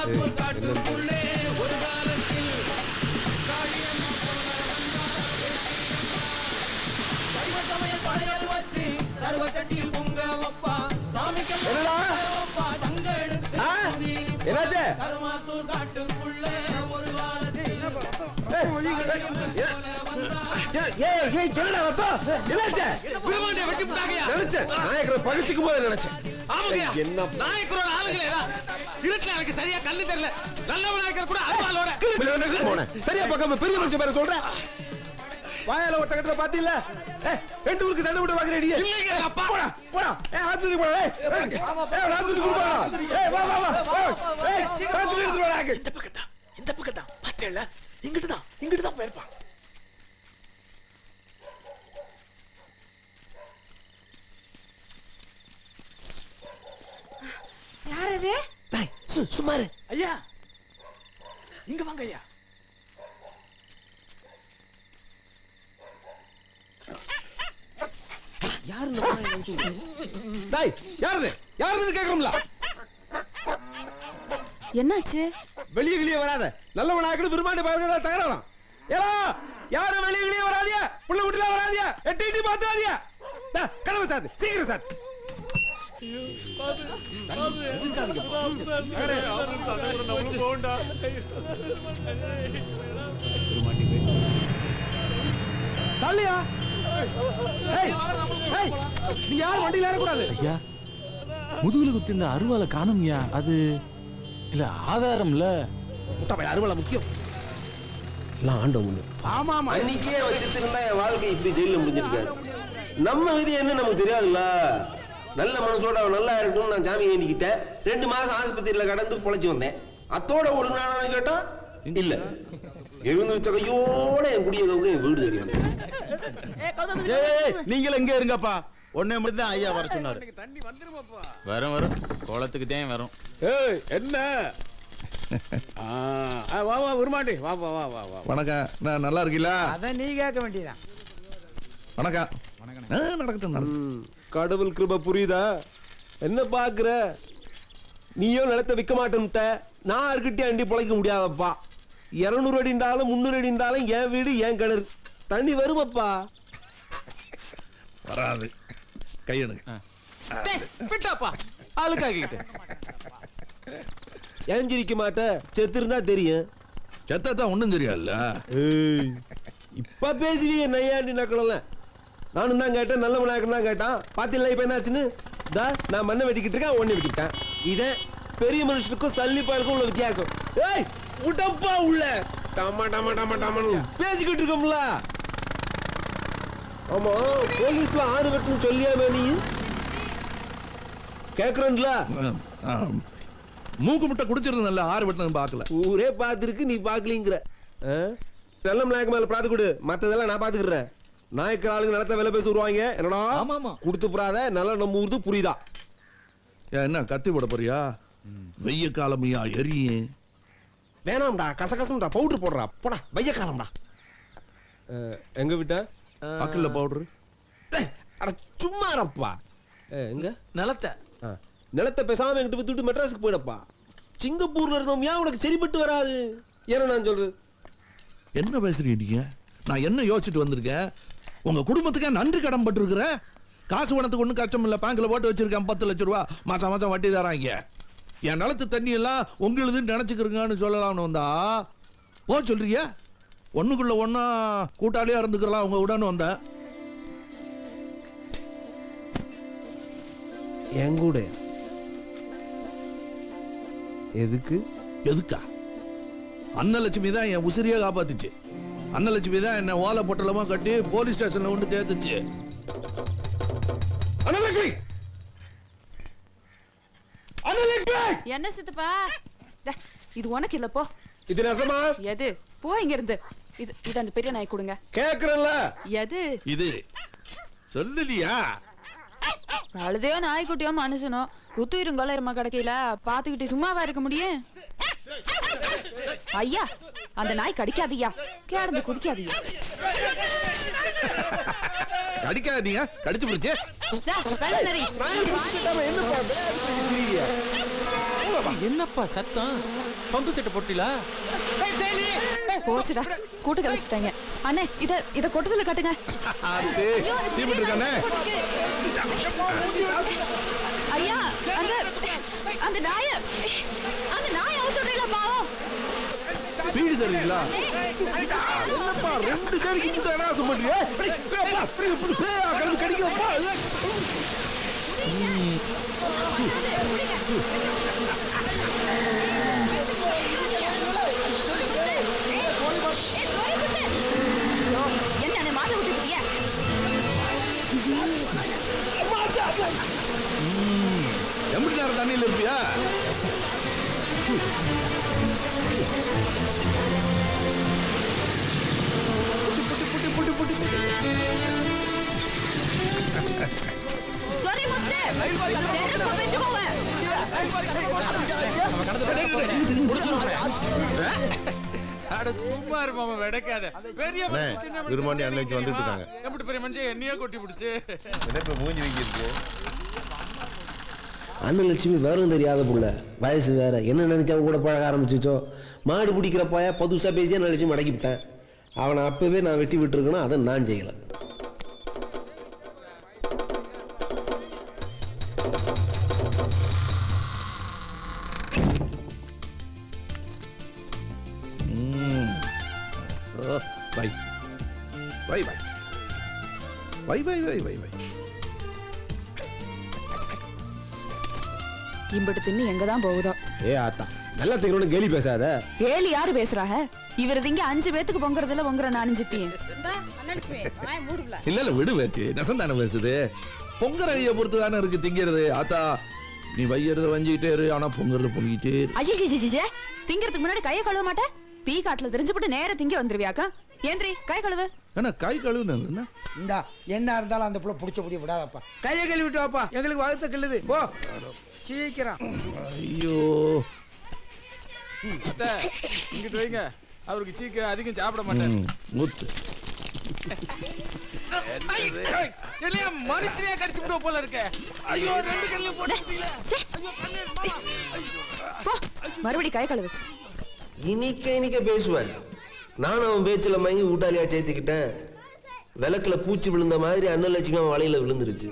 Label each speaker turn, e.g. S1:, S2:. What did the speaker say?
S1: கருமாத்தூர் காட்டுக்குள்ளே ஒரு காலத்தில் சமயல் படையல் வச்சு சர்வ தட்டியில் பொங்க வப்பா சாமிக்கு வப்பா சங்க எடுத்து கருமாத்தூர் காட்டுக்குள்ளே ஒரு காலத்தில்
S2: சரியா கல்லு தெரியல நல்ல நாயக்கர் கூட அருவாளோட
S3: சரியா பக்கம் பெரிய மனுஷன் பேர சொல்ற வாயால ஒட்ட கட்டல பாத்தீங்களா ரெண்டு ஊருக்கு சண்டை விட்டு வாங்குறேன் நீ போடா போடா ஆத்துக்கு போடா ஆத்துக்கு போடா வா வா வா ஆத்துக்கு எடுத்து போடா இந்த பக்கம் தான் பாத்தேல இங்கிட்டு தான் போயிருப்பான்
S4: யார் அது
S3: டேய் சுமாரு
S2: ஐயா இங்க வாங்க ஐயா
S3: யாருன்னு கேக்குறோம்ல
S4: என்னாச்சு
S3: வெளியே வராத நல்லவனாக்கு விரும்பாண்டி பாருங்க தகராறாம் ஏலா யாரும் வெளியே வராதியா புள்ள வீட்டுல வராதியா எட்டி பாத்துறாதியா கதவை சாத்து சீக்கிரம் சாத்து தள்ளியா நீங்க யாரும் வண்டியில ஏறக்கூடாது
S5: ஐயா முதுகுல குத்தி இந்த அருவாலை காணும்யா அது இல்ல ஆதாரம் இல்ல
S3: அருவாலை முக்கியம்
S6: ஆமா ஆமா அன்னைக்கே வச்சிருந்தா என் வாழ்க்கை இப்படி ஜெயில முடிஞ்சிருக்காரு நம்ம விதி என்ன நமக்கு தெரியாதுல்ல நல்ல மனசோட நல்லா இருக்கணும்னு நான் சாமி வேண்டிக்கிட்டேன் 2 மாசம் ஆஸ்பத்திரியில கடந்து பொழைச்சு வந்தேன் அத்தோட ஒழுங்கானு கேட்டா இல்ல எழுந்திருச்ச கையோட என் குடிய கவுக்கு என் வீடு தேடி வந்தேன்
S3: நீங்களும் எங்க இருங்கப்பா ஒன்னே மட்டும் தான் ஐயா வர சொன்னாரு
S5: வரும் கோலத்துக்கு தான் வரும்
S3: என்ன வா வா உருமாண்டி வா வா வா வா வா
S7: வணக்கம் நான் நல்லா இருக்கீங்களா
S2: அத நீ கேட்க வேண்டியதான்
S7: வணக்கம் நடக்கட்டும்
S3: கடவுள் கிருபை புரியுதா என்ன பாக்குற நீயும் நிலத்தை விற்க மாட்டேன்ட்ட நான் இருக்கிட்டே அண்டி பிழைக்க முடியாதப்பா 200 அடி இருந்தாலும் 300 அடி இருந்தாலும் என் வீடு என் கிணறு தண்ணி வருமப்பா
S7: வராது கையெடுங்க
S5: விட்டாப்பா ஆளுக்காகிட்டு
S3: ஏன் சிரிக்க மாட்ட செத்து இருந்தா தெரியும்
S7: செத்தான் ஒண்ணும் தெரியாதுல்ல
S3: இப்ப பேசுவீங்க நையாண்டி நக்கல நானும் தான் கேட்டேன் நல்ல நாயக்கன் தான் கேட்டான் பாத்தீங்களா இப்ப என்னாச்சுன்னு நான் மண்ணை வெட்டிக்கிட்டு இருக்கேன் ஒண்ணு வெட்டிக்கிட்டேன் இத பெரிய மனுஷனுக்கும் சல்லிப்பாருக்கும் உள்ள வித்தியாசம் ஏய் உடப்பா உள்ள டமா டமா டமா டமான்னு பேசிக்கிட்டு இருக்கோம்ல ஆமா போலீஸ்ல 6 வெட்டுன்னு சொல்லியா நீ கேக்குறேன்ல
S7: மூக்கு முட்டை குடிச்சிருந்தல 6 வெட்டுன்னு பாக்கல
S3: ஊரே பாத்துருக்கு நீ பாக்கலீங்கற நல்ல நாயக்க மேல பிரார்த்து கொடு மத்ததெல்லாம் நான் பாத்துக்கிறேன் நாயக்கர் ஆளுங்க நடத்த வேலை பேசி வருவாங்க என்னடா கொடுத்து புறாத நல்லா நம்ம ஊர்து புரியுதா
S7: என்ன கத்தி போட போறியா வெய்ய காலமையா எரியே
S3: வேணாம்டா கசகசம்டா பவுடர் போடுறா போடா வெய்ய காலம்டா எங்க விட்ட
S7: அக்கல்ல பவுடர்
S3: அட சும்மா இருப்பா எங்க
S2: நிலத்தை
S3: பேசாம என்கிட்ட விட்டுட்டு மெட்ராஸுக்கு போயிடப்பா சிங்கப்பூர்ல இருந்தோம் ஏன் உனக்கு சரிப்பட்டு வராது ஏன்னா நான் சொல்றது
S7: என்ன பேசுறீங்க நீங்க நான் என்ன யோசிச்சுட்டு வந்திருக்கேன் உங்க குடும்பத்துக்கு நன்றி கடன் பட்டிருக்கிற காசு பணத்துக்கு ஒன்றும் கஷ்டம் இல்லை பேங்க்ல போட்டு வச்சிருக்கேன் 10 லட்சம் ரூபா மாசம் மாசம் வட்டி தராங்க என் நிலத்து தண்ணி எல்லாம் உங்களுதுன்னு நினைச்சுக்கிறீங்கன்னு சொல்லலாம்னு வந்தா போ சொல்றீங்க ஒண்ணுக்குள்ள ஒன்னா கூட்டாளியா இருந்துக்கலாம் உங்க உடனே வந்தேன்
S3: என் கூட
S7: எதுக்கா அன்னலட்சுமி தான் என் உசிரியா காப்பாத்துச்சு அன்னலட்சுமி தான் என்ன ஓலை பொட்டலமா கட்டி போலீஸ் ஸ்டேஷன்ல கொண்டு சேர்த்துச்சு
S3: அன்னலட்சுமி
S4: என்ன சித்தப்பா இது உனக்கு இல்ல போ
S3: இது நசமா
S4: எது போ இங்க இருந்து இது அந்த பெரிய நாய் கொடுங்க
S3: கேக்குறல்ல
S4: எது
S7: இது சொல்லலையா
S4: அழுதையோ நாய்க்குட்டியோ மனுஷனோ குத்துயிருங்கோல இருமா கிடைக்கல பாத்துக்கிட்டு சும்மாவா இருக்க முடியும் ஐயா அந்த நாய் கடிக்காதியா கேடந்து குதிக்காதியா
S7: கடிக்காதீங்க கடிச்சு பிடிச்சு
S3: என்ன
S5: என்னப்பா சத்தம் பம்பு செட்டை போட்டிலா
S4: போச்சுடா கூட்டு கலச்சிட்டாங்க. அண்ணே இத கொட்டத்துல கட்டுங்க.
S7: தீபட்டு இருக்கானே
S4: ஐயா அந்த நாய அவுத்து விடுறீங்களா பாவம்.
S7: வீடு தருவீங்களா
S3: என்னப்பா 2 தேடிக்கு இந்த நாசம் பண்றியே? கடிக்கப்பா.
S4: என்ன மாட்ட விட்டுருக்கீங்க?
S7: எப்படி நேரம் தண்ணியில் இருப்பியா?
S4: சாரி முத்து. தெருப்பு வெச்சுக்கோங்க.
S5: அட சும்மா இரு மாமா வெடக்காத. பெரிய
S3: விரும்பாண்டி அன்னைக்கு வந்துட்டு இருக்காங்க.
S5: எப்படி பெரிய மனுஷன் என்னையே கொட்டி பிடிச்சு
S3: இப்ப மூஞ்சி வைக்கிருக்கு.
S6: அண்ணன் லட்சுமி வேறும் தெரியாத புள்ள, வயசு வேற, என்ன நினைச்சா கூட பழக ஆரம்பிச்சிச்சோ. மாடு பிடிக்கிறப்பாய புதுசாக பேசியா நினைச்சு மடக்கிவிட்டேன். அவனை அப்பவே நான் வெட்டி விட்டுருக்கணும், அதை நான் செய்யலை.
S7: Bye bye bye bye bye bye bye.
S4: இம்பட்டு தின்னு எங்கதான் போகுதோ.
S3: ஏ ஆத்தா நல்லா தெரியும் கேலி பேசாத.
S4: ஏழு யாரு பேசுறாங்க? இவர் இங்க 5 பேத்துக்கு பொங்குறதுல பொங்குற நானும் சித்தியும்.
S7: இல்ல விடு வச்சு நெசந்தானே பேசுது. பொங்குற ஐய பொறுத்து தானே இருக்கு திங்கிறது. ஆத்தா நீ வையறத வஞ்சிக்கிட்டே இரு, ஆனா பொங்குறத பொங்கிட்டே இரு.
S4: ஐயே திங்கிறதுக்கு முன்னாடி கையை கழுவ மாட்டேன். பீ காட்டுல தெரிஞ்சுபட்டு நேர திங்க வந்துருவியாக்கா. ஏந்திரி கை கழுவு.
S7: ஆனா கை கழுவுனா
S2: இந்தா என்ன இருந்தாலும் அந்த புள்ள புடிச்ச புடி விடாதப்பா. கையை கழுவிட்டு வாப்பா, எங்களுக்கு வகுத்த கிள்ளுது. போ சீக்கிரம்.
S7: ஐயோ
S5: அத்தை இங்கிட்டு வைங்க. அவருக்கு சீக்கிரம் அதிகம் சாப்பிட மாட்டேன்.
S7: முத்து
S5: மனுஷனே கடிச்சு விடுவ போல இருக்க. ஐயோ 2 கல்லு போட்டுட்டீங்களே.
S4: மறுபடி கை கழுவு.
S6: இனிக்க பேசுவேன். நானும் அவன் பேச்சில் மயங்கி ஊட்டாளியா சேர்த்துக்கிட்டேன். விளக்குல பூச்சி விழுந்த மாதிரி அண்ணன் லட்சுமி அவன் வலையில விழுந்துருச்சு.